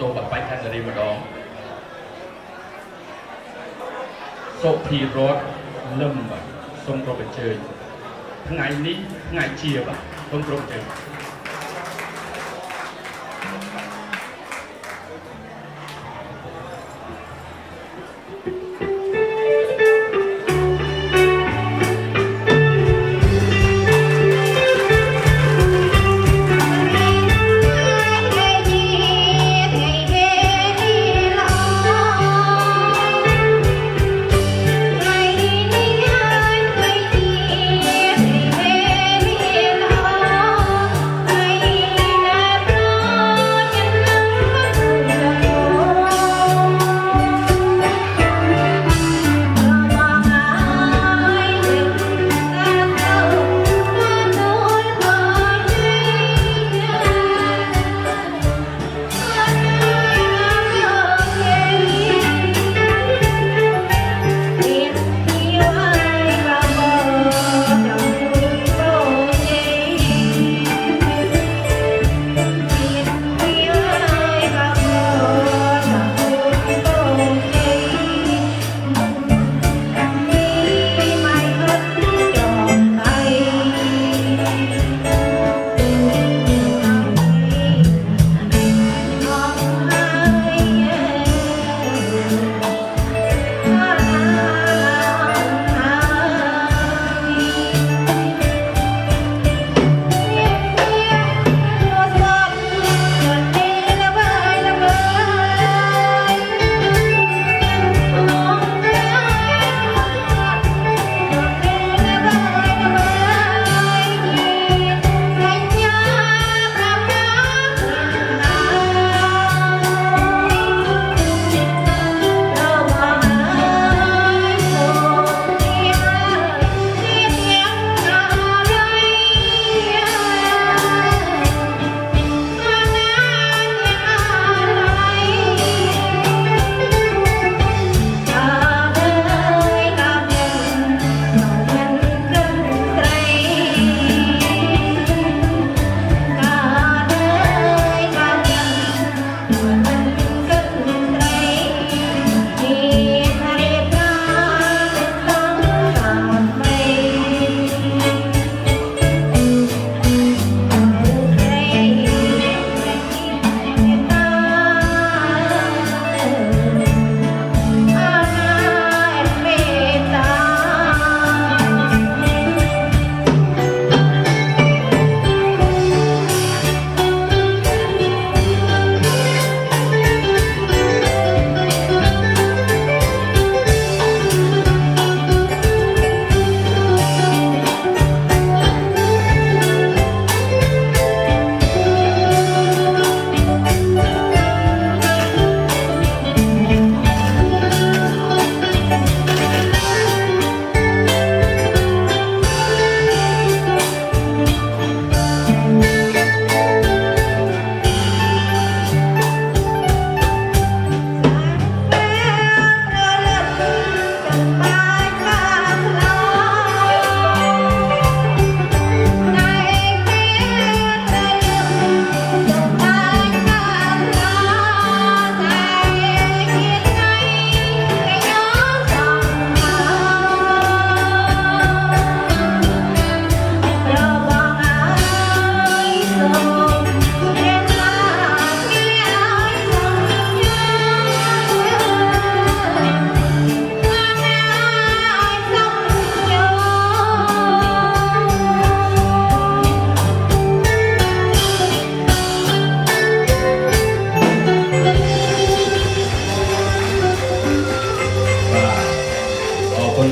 tô bạc bách khăn đi mà đó số thì rót lâm và sông rồi chơi ngày ní ngày chiều và sông rồi chơi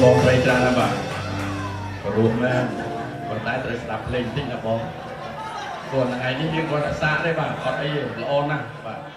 bong bay ra bà rùm lên còn tái tới đập lên tinh là bong còn ngày đi riêng con đã xa đấy bà còn đây là on nè bà